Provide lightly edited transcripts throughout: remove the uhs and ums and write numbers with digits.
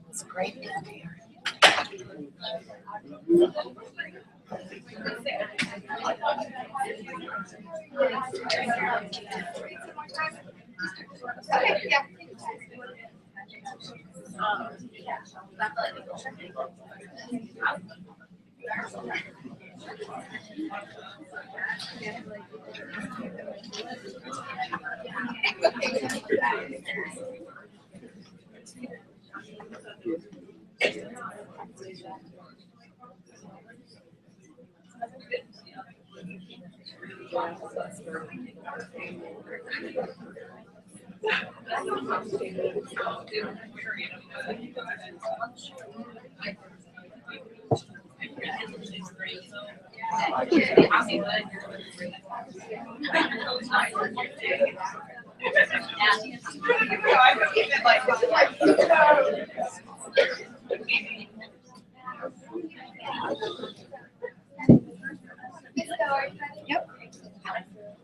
It's great in here. Okay, yeah. Yep.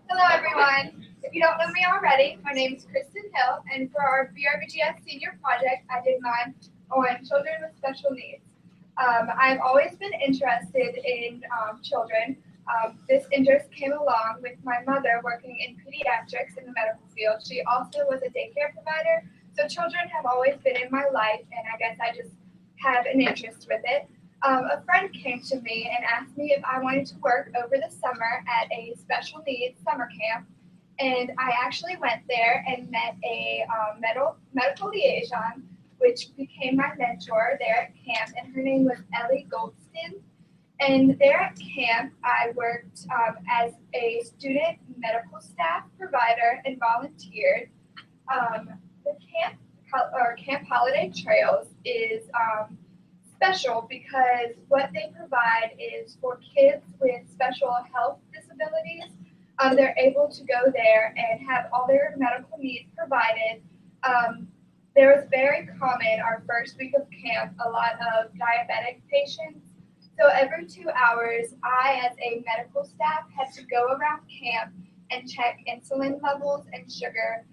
Hello, everyone. If you don't know me already, my name is KHill, and for our BRBGS senior project, I did mine on children with special needs. I've always been interested in children. This interest came along with my mother working in pediatrics in the medical field. She also was a daycare provider, so children have always been in my life, and I guess I just have an interest with it. A friend came to me and asked me if I wanted to work over the summer at a special needs summer camp. And I actually went there and met a medical liaison, which became my mentor there at camp, and her name was Ellie Goldston. And there at camp, I worked as a student medical staff provider and volunteered. The Camp Holiday Trails is special because what they provide is for kids with special health disabilities. They're able to go there and have all their medical needs provided. There was very common our first week of camp, a lot of diabetic patients. So every 2 hours, I, as a medical staff, had to go around camp and check insulin levels and sugar.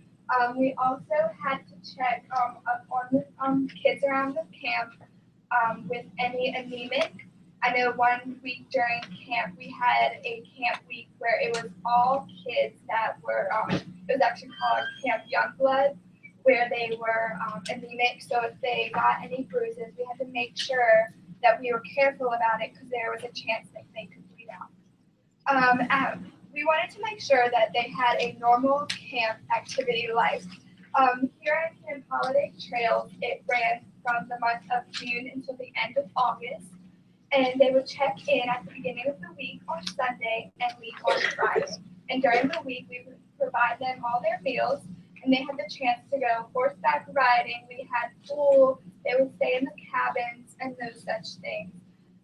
We also had to check up on the kids around the camp with any anemic. I know one week during camp, we had a camp week where it was all kids that were, it was actually called Camp Youngblood, where they were anemic. So if they got any bruises, we had to make sure that we were careful about it because there was a chance that they could bleed out. We wanted to make sure that they had a normal camp activity life. Here at Camp Holiday Trails, it ran from the month of June until the end of August. And they would check in at the beginning of the week on Sunday and leave on Friday. And during the week, we would provide them all their meals, and they had the chance to go horseback riding. We had pool. They would stay in the cabins and those such things.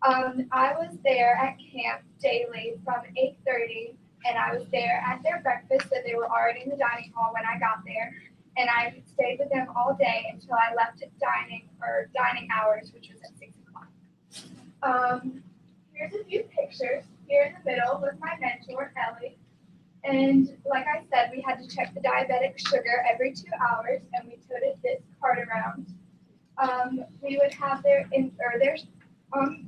I was there at camp daily from 8:30, and I was there at their breakfast, so they were already in the dining hall when I got there. And I stayed with them all day until I left at dining hours, which was at 6 o'clock. Here's a few pictures. Here in the middle was my mentor, Ellie. And like I said, we had to check the diabetic sugar every 2 hours, and we toted this cart around. We would have their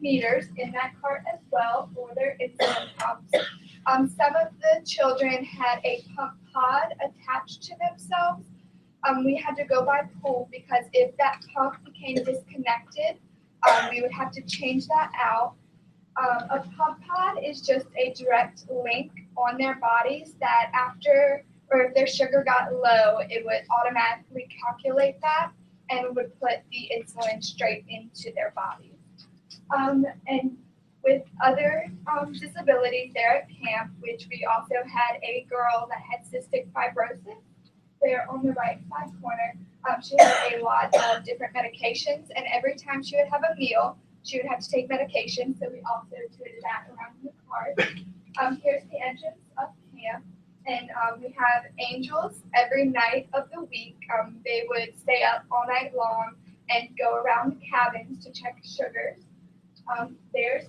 meters in that cart as well for their insulin pumps. Some of the children had a pump pod attached to themselves. We had to go by pool because if that pump became disconnected, we would have to change that out. A pump pod is just a direct link on their bodies that after, or if their sugar got low, it would automatically calculate that and would put the insulin straight into their bodies. And with other disabilities there at camp, which we also had a girl that had cystic fibrosis there on the right side corner. She had a lot of different medications, and every time she would have a meal, she would have to take medication, so we also tutored that around in the cart. Here's the entrance of camp, and we have angels every night of the week. They would stay up all night long and go around the cabins to check sugars. There's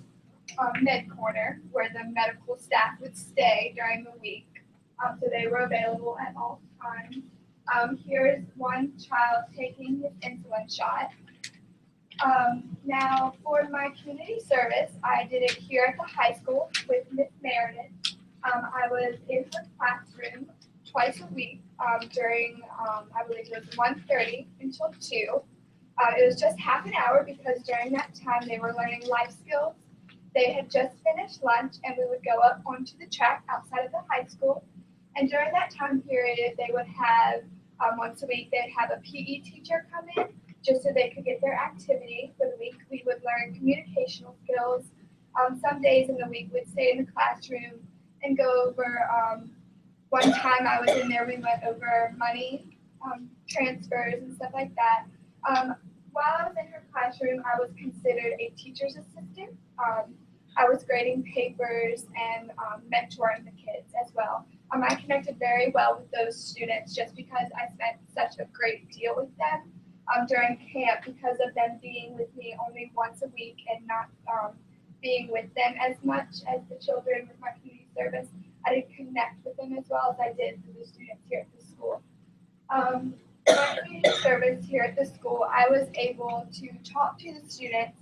med corner, where the medical staff would stay during the week, so they were available at all times. Here's one child taking his insulin shot. Now, for my community service, I did it here at the high school with Miss Meredith. I was in her classroom twice a week during, I believe it was 1:30 until 2. It was just half an hour because during that time they were learning life skills. They had just finished lunch and we would go up onto the track outside of the high school. And during that time period, they would have, once a week, they'd have a PE teacher come in just so they could get their activity for the week. We would learn communicational skills. Some days in the week we'd stay in the classroom and go over, one time I was in there, we went over money transfers and stuff like that. While I was in her classroom, I was considered a teacher's assistant. I was grading papers and mentoring the kids as well. I connected very well with those students just because I spent such a great deal with them during camp because of them being with me only once a week and not being with them as much as the children with my community service. I didn't connect with them as well as I did with the students here at the school. My community service here at the school, I was able to talk to the students,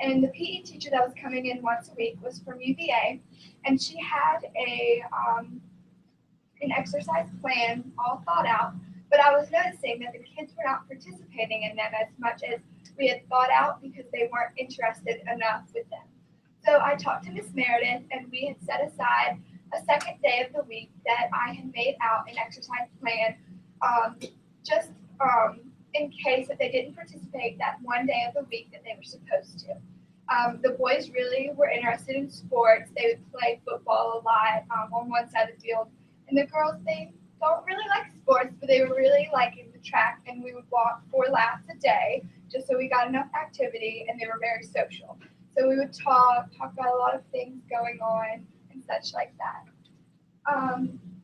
and the PE teacher that was coming in once a week was from UVA, and she had an exercise plan all thought out, but I was noticing that the kids were not participating in them as much as we had thought out because they weren't interested enough with them. So I talked to Miss Meredith, and we had set aside a second day of the week that I had made out an exercise plan just in case that they didn't participate that one day of the week that they were supposed to. The boys really were interested in sports. They would play football a lot on one side of the field. And the girls, they don't really like sports, but they were really liking the track. And we would walk 4 laps a day just so we got enough activity, and they were very social. So we would talk about a lot of things going on and such like that.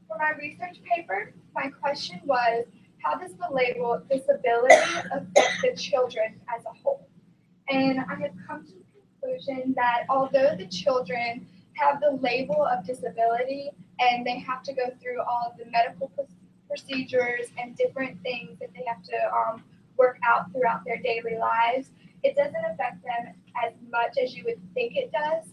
For my research paper, my question was, how does the label disability affect the children as a whole? And I have come to the conclusion that although the children have the label of disability and they have to go through all of the medical procedures and different things that they have to work out throughout their daily lives, it doesn't affect them as much as you would think it does.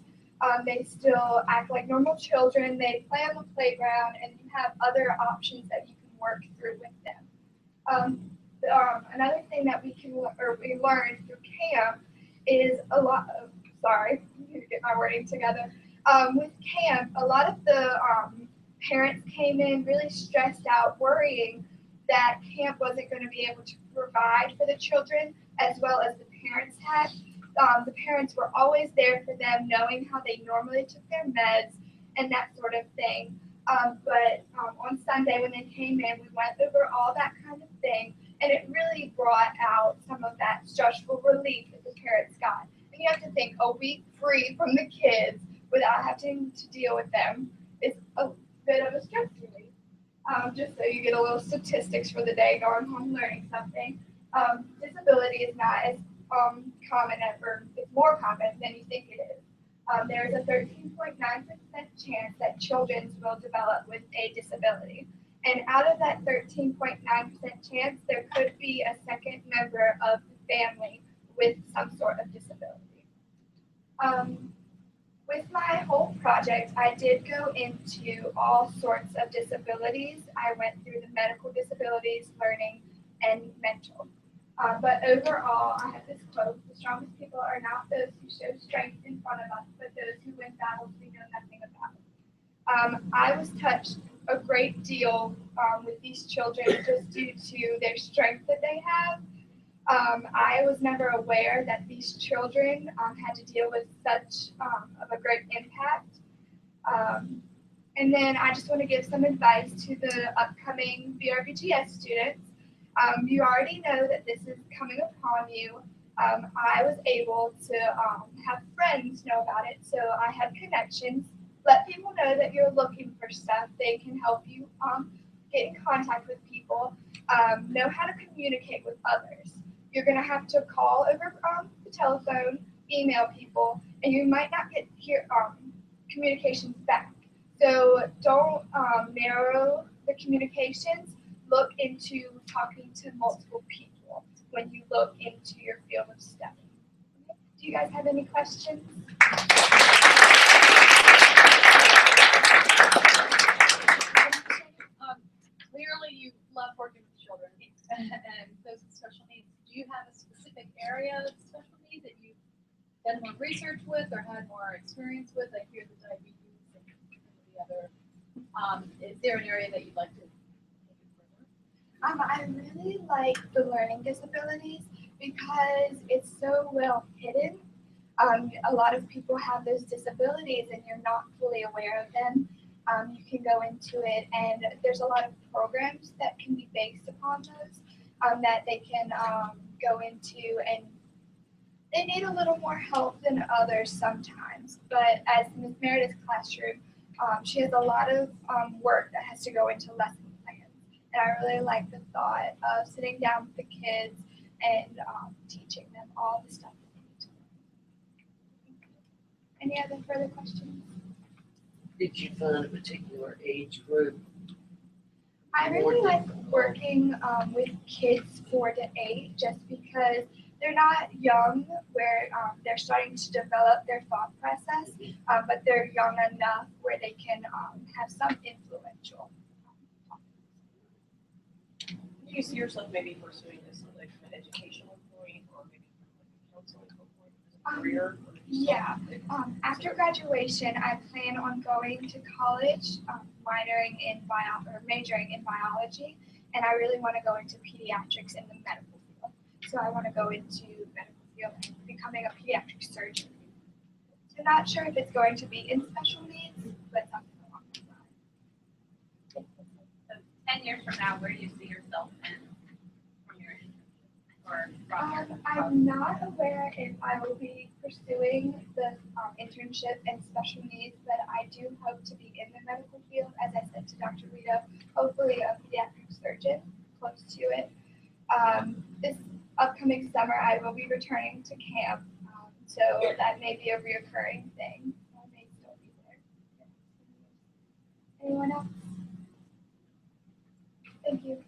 They still act like normal children. They play on the playground, and you have other options that you can work through with them. Another thing that we learned through camp is a lot of, sorry, I need to get my wording together. With camp, a lot of the parents came in really stressed out, worrying that camp wasn't going to be able to provide for the children as well as the parents had. The parents were always there for them, knowing how they normally took their meds and that sort of thing. But on Sunday when they came in, we went over all that kind of thing, and it really brought out some of that stressful relief that the parents got. And you have to think, a week free from the kids without having to deal with them is a bit of a stress relief. Just so you get a little statistics for the day going home learning something. Disability is not as common, or it's more common than you think it is. There's a 13.9% chance that children will develop with a disability. And out of that 13.9% chance, there could be a second member of the family with some sort of disability. With my whole project, I did go into all sorts of disabilities. I went through the medical disabilities, learning, and mental. But overall, I have this quote: the strongest people are not those who show strength in front of us, but those who win battles we know nothing about. I was touched a great deal with these children just due to their strength that they have. I was never aware that these children had to deal with such of a great impact. And then I just want to give some advice to the upcoming BRBGS students. You already know that this is coming upon you. I was able to have friends know about it, so I have connections. Let people know that you're looking for stuff. They can help you get in contact with people, know how to communicate with others. You're going to have to call over the telephone, email people, and you might not get communications back. So don't narrow the communications. look into talking to multiple people when you look into your field of study. Do you guys have any questions? Clearly you love working with children and those with special needs. Do you have a specific area of special needs that you've done more research with or had more experience with, like here the diabetes and the other? Is there an area that you'd like to take it further? I really like the learning disabilities because it's so well hidden. A lot of people have those disabilities and you're not fully aware of them. You can go into it and there's a lot of programs that can be based upon those that they can go into, and they need a little more help than others sometimes. But as Ms. Meredith's classroom, she has a lot of work that has to go into lesson plans. And I really like the thought of sitting down with the kids and teaching them all the stuff that they need to learn. Any other further questions? Did you find a particular age group? I really like working with kids 4 to 8 just because they're not young where they're starting to develop their thought process, but they're young enough where they can have some influential. Do you see yourself maybe pursuing this like from an educational point or maybe from like a counseling point as a career? Yeah. After graduation, I plan on going to college, majoring in biology, and I really want to go into pediatrics in the medical field. So I want to go into medical field and becoming a pediatric surgeon. So not sure if it's going to be in special needs, but something along those lines. So 10 years from now, where do you see yourself in from your internship or from your I'm not aware if I will be pursuing the internship in special needs, but I do hope to be in the medical field, as I said to Dr. Rita, hopefully a pediatric surgeon, close to it. This upcoming summer, I will be returning to camp, so that may be a reoccurring thing. I may still be there. Anyone else? Thank you.